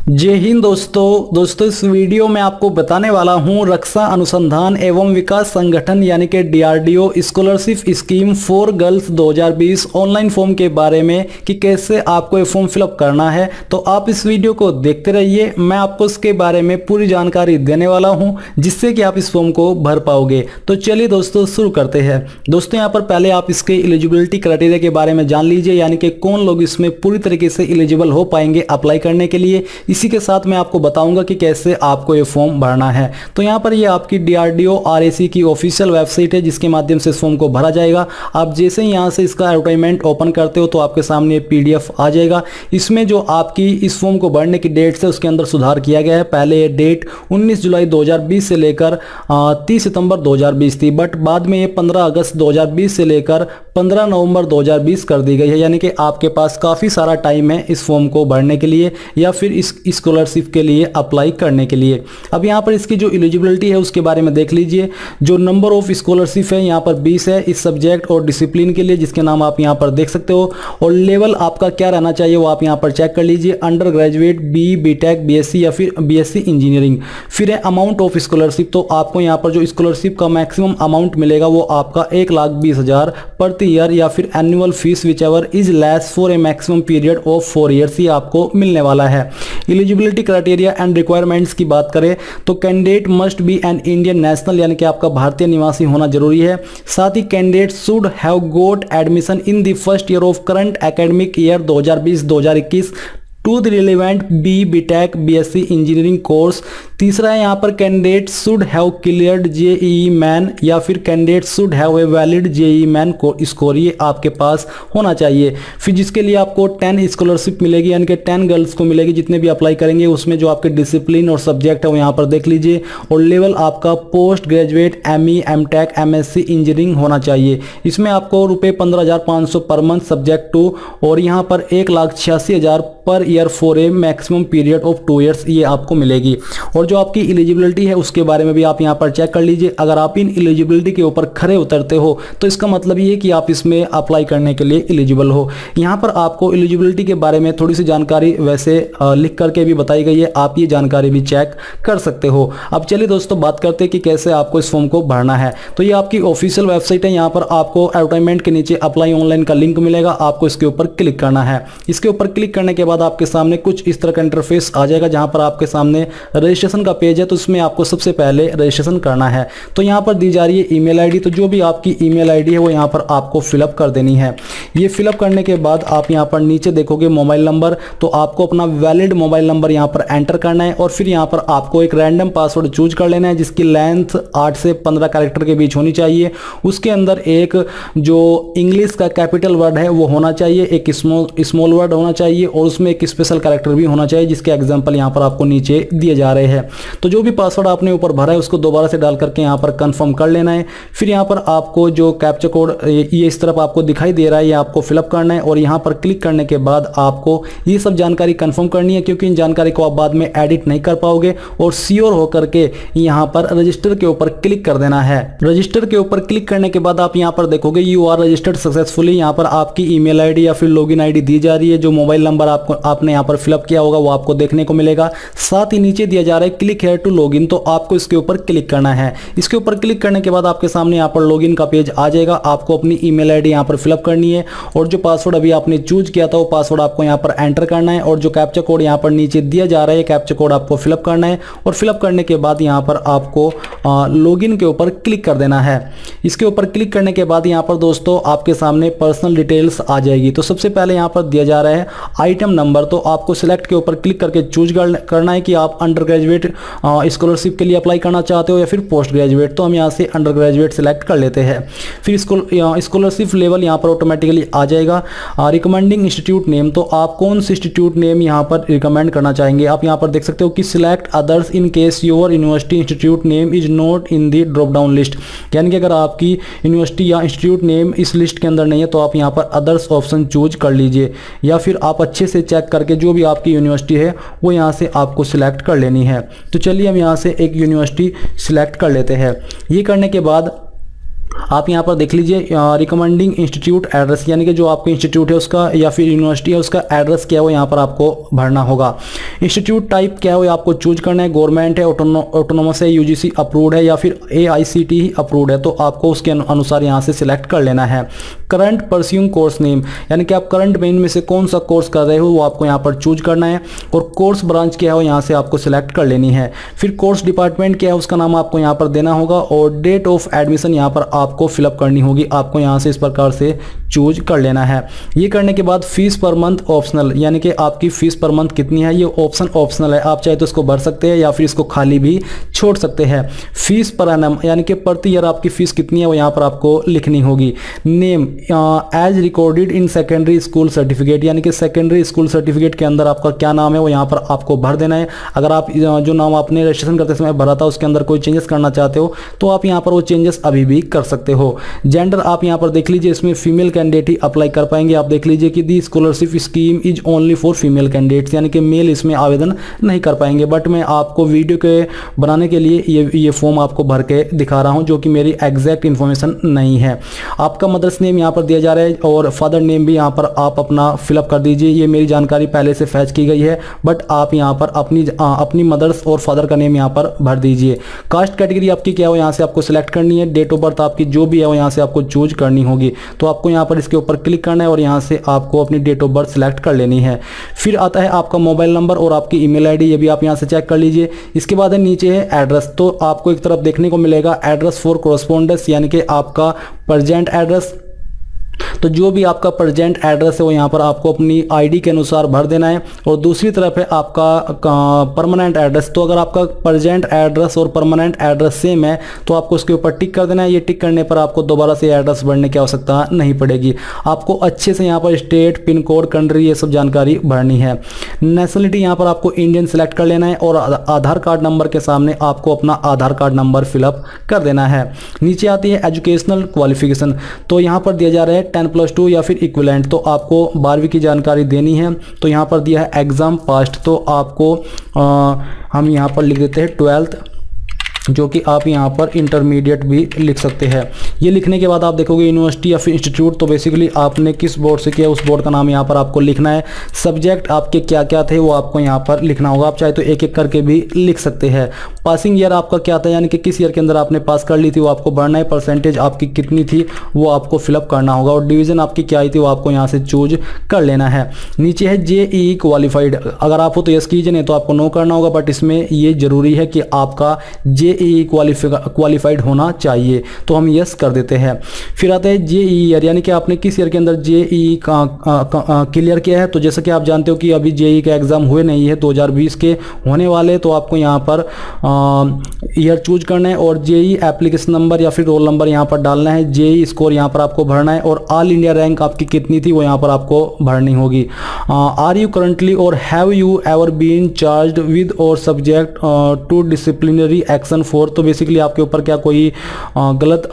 जय हिंद दोस्तों इस वीडियो में आपको बताने वाला हूं रक्षा अनुसंधान एवं विकास संगठन यानी कि DRDO scholarship scheme for girls 2020 online form के बारे में कि कैसे आपको ये फॉर्म फिलअप करना है। तो आप इस वीडियो को देखते रहिए, मैं आपको इसके बारे में पूरी जानकारी देने वाला हूं जिससे कि आप इस फॉर्म को भर पाओगे। तो चलिए दोस्तों शुरू करते हैं। दोस्तों यहाँ पर पहले आप इसके एलिजिबिलिटी क्राइटेरिया के बारे में जान लीजिए, यानी कि कौन लोग इसमें पूरी तरीके से एलिजिबल हो पाएंगे अप्लाई करने के लिए। इसी के साथ मैं आपको बताऊंगा कि कैसे आपको ये फॉर्म भरना है। तो यहाँ पर ये आपकी डीआरडीओ आरएसी की ऑफिशियल वेबसाइट है जिसके माध्यम से इस फॉर्म को भरा जाएगा। आप जैसे ही यहाँ से इसका एडवर्टाइजमेंट ओपन करते हो तो आपके सामने पीडीएफ आ जाएगा। इसमें जो आपकी इस फॉर्म को भरने की डेट है उसके अंदर सुधार किया गया है। पहले ये डेट 19 जुलाई 2020 से लेकर 30 सितंबर 2020 थी, बट बाद में ये 15 अगस्त 2020 से लेकर 15 नवंबर 2020 कर दी गई है। यानी कि आपके पास काफ़ी सारा टाइम है इस फॉर्म को भरने के लिए या फिर इस स्कॉलरशिप के लिए अप्लाई करने के लिए। अब यहाँ पर इसकी जो एलिजिबिलिटी है उसके बारे में देख लीजिए। जो नंबर ऑफ स्कॉलरशिप है यहाँ पर 20 है इस सब्जेक्ट और डिसिप्लिन के लिए, जिसके नाम आप यहाँ पर देख सकते हो। और लेवल आपका क्या रहना चाहिए वो आप यहाँ पर चेक कर लीजिए, अंडर ग्रेजुएट, बीटेक, बीएससी या फिर बीएससी इंजीनियरिंग। फिर है अमाउंट ऑफ स्कॉलरशिप, तो आपको यहाँ पर जो स्कॉलरशिप का मैक्सिमम अमाउंट मिलेगा वो आपका 1,20,000 प्रति ईयर या फिर annual fees whichever is less for a maximum period of 4 years ही आपको मिलने वाला है। एलिजिबिलिटी क्राइटेरिया एंड रिक्वायरमेंट्स की बात करें तो candidate must be an Indian national, यानी कि आपका भारतीय निवासी होना जरूरी है। साथ ही candidate should have got admission in the first year of current academic year 2020-2021 to the relevant BTech, BSc engineering course. तीसरा है यहाँ पर candidate should have cleared JEE main या फिर candidate should have a valid JEE main score, ये आपके पास होना चाहिए। फिर जिसके लिए आपको 10 स्कॉलरशिप मिलेगी, यानी कि 10 गर्ल्स को मिलेगी जितने भी अप्लाई करेंगे। उसमें जो आपके डिसिप्लिन और सब्जेक्ट है वो यहाँ पर देख लीजिए। और लेवल आपका post graduate, ME, MTech, MSc engineering होना चाहिए। इसमें आपको रुपये 15,500 पर मंथ सब्जेक्ट टू, और यहाँ पर 1,86,000 per year for a maximum period of 2 years ये आपको मिलेगी। और जो आपकी एलिजिबिलिटी है उसके बारे में भी आप यहाँ पर चेक कर लीजिए। अगर आप इन एलिजिबिलिटी के ऊपर खरे उतरते हो तो इसका मतलब ये कि आप इसमें अप्लाई करने के लिए एलिजिबल हो। यहाँ पर आपको एलिजिबिलिटी के बारे में थोड़ी सी जानकारी वैसे लिख करके भी बताई गई है, आप ये जानकारी भी चेक कर सकते हो। अब चलिए दोस्तों बात करते हैं कि कैसे आपको इस फॉर्म को भरना है। तो ये आपकी ऑफिशियल वेबसाइट है, यहाँ पर आपको एडवर्टाइजमेंट के नीचे अप्लाई ऑनलाइन का लिंक मिलेगा, आपको इसके ऊपर क्लिक करना है। इसके ऊपर क्लिक करने के बाद आपके सामने कुछ इस तरह का इंटरफेस आ जाएगा जहां पर आपके सामने रजिस्ट्रेशन का पेज है। तो इसमें आपको सबसे पहले रजिस्ट्रेशन करना है। तो यहां पर दी जा रही है ईमेल आईडी, तो जो भी आपकी ईमेल आईडी है वो यहां पर आपको फिलअप कर देनी है। ये फिलअप करने के बाद आप यहां पर नीचे देखोगे मोबाइल नंबर, तो आपको अपना वैलिड मोबाइल नंबर यहां पर एंटर करना है। और फिर यहां पर आपको एक रैंडम पासवर्ड चूज कर लेना है जिसकी लेंथ 8 से 15 कैरेक्टर के बीच होनी चाहिए। उसके अंदर एक जो इंग्लिश का कैपिटल वर्ड है वो होना चाहिए, एक स्मॉल वर्ड होना चाहिए और उसमें एक स्पेशल कैरेक्टर भी होना चाहिए, जिसके एग्जांपल यहां पर आपको नीचे दिए जा रहे हैं। तो जो भी पासवर्ड आपने ऊपर भरा है उसको दोबारा से डाल करके यहां पर कंफर्म कर लेना है। फिर यहां पर आपको जो कैप्चा कोड ये इस तरफ आपको दिखाई दे रहा है, ये आपको फिलअप करना है। और यहां पर क्लिक करने के बाद आपको ये सब जानकारी कंफर्म करनी है, क्योंकि इन जानकारी को आप बाद में एडिट नहीं कर पाओगे। और श्योर होकर के यहां पर रजिस्टर के ऊपर क्लिक कर देना है। रजिस्टर के ऊपर क्लिक करने के बाद आप यहां पर देखोगे यू आर रजिस्टर्ड सक्सेसफुली। यहां पर आपकी ईमेल आईडी या फिर लॉगिन आईडी दी जा रही है, जो मोबाइल नंबर आपने यहाँ पर फिलअप किया होगा वो आपको देखने को मिलेगा। साथ ही नीचे दिया जा रहा है क्लिक हेयर टू लॉगिन, तो आपको इसके ऊपर क्लिक करना है। इसके ऊपर क्लिक करने के बाद आपके सामने यहाँ पर लॉगिन का पेज आ जाएगा। आपको अपनी ईमेल आईडी यहाँ पर फिलअप करनी है और जो पासवर्ड अभी आपने चूज किया था वो पासवर्ड आपको यहाँ पर एंटर करना है। और जो कैप्चा कोड यहाँ पर नीचे दिया जा रहा है कैप्चा कोड आपको फिलअप करना है। और फिलअप करने के बाद यहाँ पर आपको लॉगिन के ऊपर क्लिक कर देना है। इसके ऊपर क्लिक करने के बाद यहाँ पर दोस्तों आपके सामने पर्सनल डिटेल्स आ जाएगी। तो सबसे पहले यहाँ पर दिया जा रहा है आइटम नंबर, तो आपको सिलेक्ट के ऊपर क्लिक करके चूज करना है कि आप अंडर ग्रेजुएट स्कॉलरशिप के लिए अप्लाई करना चाहते हो या फिर पोस्ट ग्रेजुएट। तो हम यहाँ से अंडर ग्रेजुएट सिलेक्ट कर लेते हैं। फिर स्कॉलरशिप लेवल यहाँ पर ऑटोमेटिकली आ जाएगा। रिकमेंडिंग इंस्टीट्यूट नेम, तो आप कौन सी इंस्टीट्यूट नेम यहाँ पर रिकमेंड करना चाहेंगे। आप यहाँ पर देख सकते हो कि select others in case your university institute name is not in the drop down list, यानी कि अगर आपकी यूनिवर्सिटी या इंस्टीट्यूट नेम इस लिस्ट के अंदर नहीं है तो आप यहाँ पर अदर्स ऑप्शन चूज कर लीजिए। या फिर आप अच्छे से चेक करके जो भी आपकी यूनिवर्सिटी है वो यहाँ से आपको सिलेक्ट कर लेनी है। तो चलिए हम यहाँ से एक यूनिवर्सिटी सिलेक्ट कर लेते हैं। ये करने के बाद आप यहाँ पर देख लीजिए रिकमेंडिंग इंस्टीट्यूट एड्रेस, यानी कि जो आपका इंस्टीट्यूट है उसका या फिर यूनिवर्सिटी है उसका एड्रेस क्या है वो यहाँ पर आपको भरना होगा। इंस्टीट्यूट टाइप क्या है वो आपको चूज करना है, गवर्नमेंट है, ऑटोनोमस है, यूजीसी अप्रूव्ड है या फिर AICTE अप्रूव्ड है, तो आपको उसके अनुसार यहाँ से सिलेक्ट कर लेना है। करंट परस्यूइंग कोर्स नेम, यानी कि आप करंट में इनमें से कौन सा कोर्स कर रहे हो वो आपको यहाँ पर चूज करना है, और कोर्स ब्रांच क्या है वो यहाँ से आपको सिलेक्ट कर लेनी है। फिर कोर्स डिपार्टमेंट क्या है उसका नाम आपको यहाँ पर देना होगा, और डेट ऑफ एडमिशन यहाँ पर आपको फिलअप करनी होगी। आपको यहाँ से इस प्रकार से चूज कर लेना है। ये करने के बाद फीस पर मंथ ऑप्शनल, यानी कि आपकी फीस पर मंथ कितनी है, ये ऑप्शन ऑप्शनल है, आप चाहे तो इसको भर सकते हैं या फिर इसको खाली भी छोड़ सकते हैं। फीस पर एनम, यानी कि प्रति ईयर आपकी फीस कितनी है वो यहाँ पर आपको लिखनी होगी। Name as recorded in secondary school certificate, यानी कि सेकेंडरी स्कूल सर्टिफिकेट के अंदर आपका क्या नाम है वो यहाँ पर आपको भर देना है। अगर आप जो नाम आपने रजिस्ट्रेशन करते समय भरा था उसके अंदर कोई चेंजेस करना चाहते हो तो आप यहाँ पर वो चेंजेस अभी भी कर सकते हो। जेंडर आप यहाँ पर देख लीजिए, इसमें फीमेल कैंडिडेट ही अप्लाई कर पाएंगे। आप देख लीजिए कि the scholarship scheme is only for female candidates, यानी कि मेल इसमें आवेदन नहीं कर पाएंगे। बट मैं आपको वीडियो के बनाने के लिए ये फॉर्म आपको भर के दिखा रहा हूँ, जो कि मेरी एग्जैक्ट इन्फॉर्मेशन नहीं है। आपका मदर्स नेम यहाँ पर दिया जा रहा है और फादर नेम भी यहाँ पर आप अपना फिलअप कर दीजिए। ये मेरी जानकारी पहले से फैच की गई है, बट आप यहाँ पर अपनी मदर्स और फादर का नेम यहाँ पर भर दीजिए। कास्ट कैटेगरी आपकी क्या हो यहाँ से आपको सिलेक्ट करनी है। डेट ऑफ बर्थ आपकी जो भी है वो यहाँ से आपको चूज करनी होगी, तो आपको यहाँ पर इसके ऊपर क्लिक करना है और यहाँ से आपको अपनी डेट ऑफ बर्थ सिलेक्ट कर लेनी है। फिर आता है आपका मोबाइल नंबर और आपकी ईमेल आईडी, ये भी आप यहाँ से चेक कर लीजिए। इसके बाद है नीचे है एड्रेस, तो आपको एक तरफ देखने को मिलेगा एड्रेस फॉर कोरस्पोंडेंस, यानी कि आपका प्रेजेंट एड्रेस। तो जो भी आपका प्रेजेंट एड्रेस है वो यहाँ पर आपको अपनी आईडी के अनुसार भर देना है। और दूसरी तरफ है आपका परमानेंट एड्रेस, तो अगर आपका प्रेजेंट एड्रेस और परमानेंट एड्रेस सेम है तो आपको उसके ऊपर टिक कर देना है। ये टिक करने पर आपको दोबारा से एड्रेस भरने की आवश्यकता नहीं पड़ेगी। आपको अच्छे से यहाँ पर स्टेट, पिन कोड, कंट्री ये सब जानकारी भरनी है। नेशनलिटी यहाँ पर आपको इंडियन सेलेक्ट कर लेना है और आधार कार्ड नंबर के सामने आपको अपना आधार कार्ड नंबर फिलअप कर देना है। नीचे आती है एजुकेशनल क्वालिफिकेशन, तो यहाँ पर दिया जा रहा है 10+2 या फिर इक्विवेलेंट, तो आपको 12वीं की जानकारी देनी है। तो यहाँ पर दिया है एग्जाम पास्ट, तो आपको हम यहाँ पर लिख देते हैं 12th, जो कि आप यहाँ पर इंटरमीडिएट भी लिख सकते हैं। ये लिखने के बाद आप देखोगे यूनिवर्सिटी या फिर इंस्टीट्यूट, तो बेसिकली आपने किस बोर्ड से किया उस बोर्ड का नाम यहाँ पर आपको लिखना है। सब्जेक्ट आपके क्या क्या थे वो आपको यहाँ पर लिखना होगा, आप चाहे तो एक एक करके भी लिख सकते हैं। पासिंग ईयर आपका क्या था, यानी कि किस ईयर के अंदर आपने पास कर ली थी वो आपको भरना है। परसेंटेज आपकी कितनी थी वो आपको फिलअप करना होगा, और डिवीजन आपकी क्या आई थी वो आपको यहाँ से चूज कर लेना है। नीचे है JEE क्वालिफाइड, अगर आप हो तो यस कीजिए, नहीं तो आपको नो करना होगा, बट इसमें ये जरूरी है कि आपका JEE क्वालिफाइड होना चाहिए, तो हम यस कर देते हैं। फिर आता है JEE ईयर, यानी कि आपने किस ईयर के अंदर JEE क्लियर किया है। तो जैसा कि आप जानते हो कि अभी JEE का एग्जाम हुए नहीं है, 2020 के होने वाले, तो आपको यहाँ पर ईयर चूज करना है और JEE एप्लीकेशन नंबर या फिर रोल नंबर यहाँ पर डालना है। JEE स्कोर यहाँ पर आपको भरना है और ऑल इंडिया रैंक आपकी कितनी थी वो यहाँ पर आपको भरनी होगी। Are you currently or have you ever been charged with or subject to disciplinary action for, तो बेसिकली आपके ऊपर क्या कोई गलत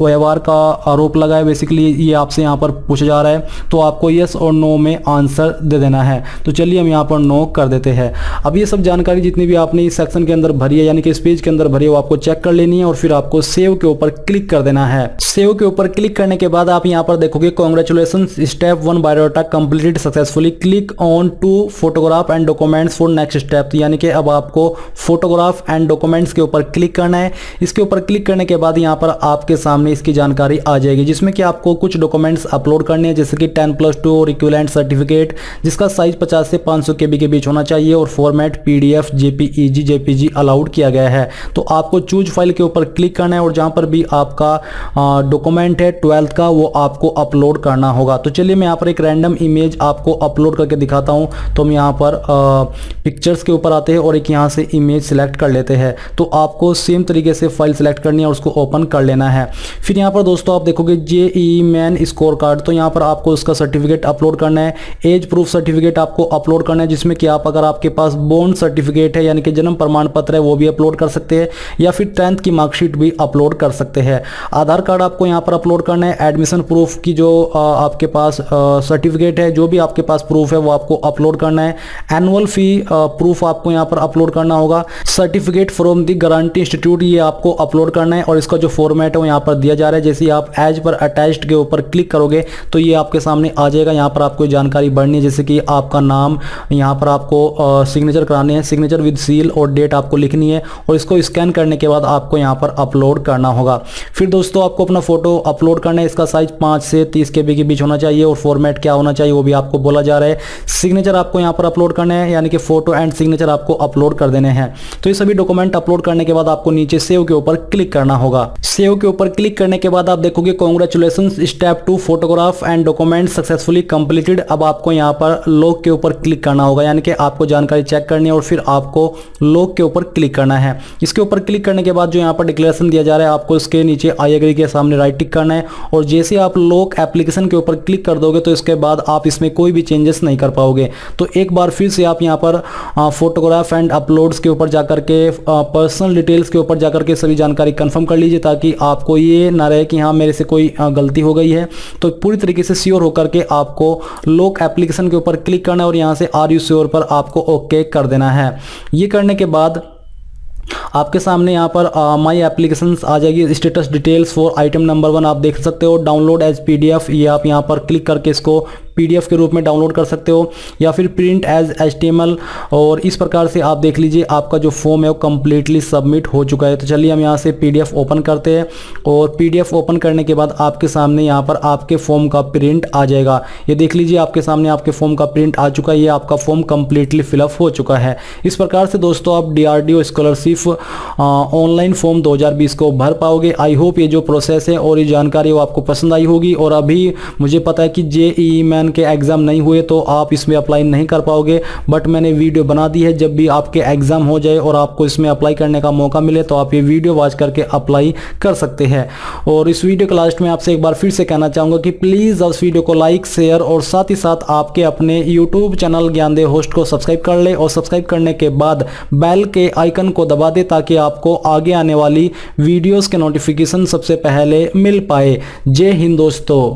व्यवहार का आरोप लगा है, बेसिकली ये आपसे यहाँ पर पूछा जा रहा है, तो आपको यस और नो में आंसर दे देना है। तो चलिए हम यहाँ पर नो कर देते हैं। अब ये सब जानकारी जितनी भी आपने इस सेक्शन के अंदर भरी है, यानी कि इस पेज के अंदर भरी है, वो आपको चेक कर लेनी है और फिर आपको सेव के ऊपर क्लिक कर देना है। सेव के ऊपर क्लिक करने के बाद आप यहाँ पर देखोगे congratulation, step 1 biodata completed successfully, click on to photograph and documents for next step, यानी कि अब आपको फोटोग्राफ एंड डॉक्यूमेंट्स के ऊपर क्लिक करना है। इसके ऊपर क्लिक करने के बाद यहाँ पर आपके सामने इसकी जानकारी आ जाएगी, जिसमें कि आपको कुछ डॉक्यूमेंट्स अपलोड करने हैं, जैसे कि 10+2 और इक्विवेलेंट सर्टिफिकेट, जिसका साइज 50 से 500 KB के बीच होना चाहिए और format PDF, JPEG, JPG allowed किया गया है। तो आपको चूज फाइल के ऊपर क्लिक करना है और जहां पर भी आपका डॉक्यूमेंट है 12th का वो आपको अपलोड करना होगा। तो चलिए मैं यहाँ पर एक रैंडम इमेज आपको अपलोड करके दिखाता हूँ। तो हम यहाँ पर पिक्चर्स के ऊपर आते हैं और एक यहाँ से इमेज सिलेक्ट कर लेते हैं। तो आपको सेम तरीके से फाइल सेलेक्ट करनी है और उसको ओपन कर लेना है। फिर यहाँ पर दोस्तों आप देखोगे JEE मेन स्कोर कार्ड, तो यहाँ पर आपको उसका सर्टिफिकेट अपलोड करना है। एज प्रूफ सर्टिफिकेट आपको अपलोड करना है, जिसमें कि आप अगर आपके पास बोर्न सर्टिफिकेट है यानी कि जन्म प्रमाण पत्र है वो भी अपलोड कर सकते हैं, या फिर 10th की मार्कशीट भी अपलोड कर सकते हैं। आधार कार्ड आपको यहाँ पर अपलोड करना है। एडमिशन प्रूफ की जो आपके पास सर्टिफिकेट है, जो भी आपके पास प्रूफ है वो आपको अपलोड करना है। एनुअल फी प्रूफ आपको यहाँ पर अपलोड करना होगा। Certificate from the guarantee institute ये आपको अपलोड करना है, और इसका जो फॉर्मेट है वो यहाँ पर दिया जा रहा है। जैसे आप एज पर अटैच्ड के ऊपर क्लिक करोगे तो ये आपके सामने आ जाएगा। यहाँ पर आपको जानकारी भरनी है, जैसे कि आपका नाम, यहाँ पर आपको सिग्नेचर कराने हैं, सिग्नेचर विद सील और डेट आपको लिखनी है, और इसको स्कैन करने के बाद आपको यहाँ पर अपलोड करना होगा। फिर दोस्तों आपको अपना फोटो अपलोड करना है। इसका साइज 5 से 30 KB के बीच होना चाहिए, और फॉर्मेट क्या होना चाहिए वो भी आपको बोला जा रहा है। सिग्नेचर आपको यहाँ पर अपलोड करना है, यानी कि फोटो एंड सिग्नेचर आपको अपलोड कर देने हैं। तो ये सभी डॉक्यूमेंट अपलोड करने के बाद आपको नीचे सेव के ऊपर क्लिक करना होगा। सेव के ऊपर क्लिक करने के बाद आप देखोगे congratulations, step 2 photograph and document successfully completed. अब आपको यहाँ पर लॉग के ऊपर क्लिक करना होगा, यानी कि आपको जानकारी चेक करनी है और फिर आपको लॉग के ऊपर क्लिक करना है। इसके ऊपर क्लिक करने के बाद जो यहाँ पर डिक्लेरेशन दिया जा रहा है, आपको इसके नीचे आई एग्री के सामने राइट टिक करना है, और जैसे आप लॉग एप्लीकेशन के ऊपर क्लिक कर दोगे तो इसके बाद आप इसमें कोई भी चेंजेस नहीं कर पाओगे। तो एक बार फिर से आप यहाँ पर फोटोग्राफ एंड अपलोड्स के ऊपर जाकर के पर्सनल डिटेल्स के ऊपर जाकर के सभी जानकारी कंफर्म कर लीजिए, ताकि आपको ये ना रहे कि हाँ मेरे से कोई गलती हो गई है। तो पूरी तरीके से श्योर होकर के आपको लॉग एप्लीकेशन के ऊपर क्लिक करना है, और यहाँ से आर यू श्योर पर आपको ओके कर देना है। ये करने के बाद आपके सामने यहाँ पर माई एप्लीकेशंस आ जाएगी। Status details for item number 1 आप देख सकते हो। डाउनलोड एज PDF, ये आप यहाँ पर क्लिक करके इसको PDF के रूप में डाउनलोड कर सकते हो, या फिर प्रिंट एज HTML। और इस प्रकार से आप देख लीजिए आपका जो फॉर्म है वो कम्प्लीटली सबमिट हो चुका है। तो चलिए हम यहाँ से PDF ओपन करते हैं, और PDF ओपन करने के बाद आपके सामने यहाँ पर आपके फॉर्म का प्रिंट आ जाएगा। ये देख लीजिए आपके सामने आपके फॉर्म का प्रिंट आ चुका है। ये आपका फॉर्म कम्प्लीटली फिलअप हो चुका है। इस प्रकार से दोस्तों आप DRDO स्कॉलरशिप ऑनलाइन फॉर्म 2020 को भर पाओगे। आई होप ये जो प्रोसेस है और ये जानकारी वो आपको पसंद आई होगी। और अभी मुझे पता है कि JEE मेन के एग्जाम नहीं हुए तो आप इसमें अप्लाई नहीं कर पाओगे, बट मैंने वीडियो बना दी है। जब भी आपके एग्जाम हो जाए और आपको इसमें अप्लाई करने का मौका मिले तो आप ये वीडियो वॉच करके अप्लाई कर सकते हैं। और इस वीडियो के लास्ट में आपसे एक बार फिर से कहना चाहूँगा कि प्लीज़ उस वीडियो को लाइक, शेयर और साथ ही साथ आपके अपने यूट्यूब चैनल ज्ञानदेव होस्ट को सब्सक्राइब कर ले, और सब्सक्राइब करने के बाद बेल के आइकन को दबा दे, ताकि आपको आगे आने वाली वीडियोस के नोटिफिकेशन सबसे पहले मिल पाए। जय हिंद दोस्तों।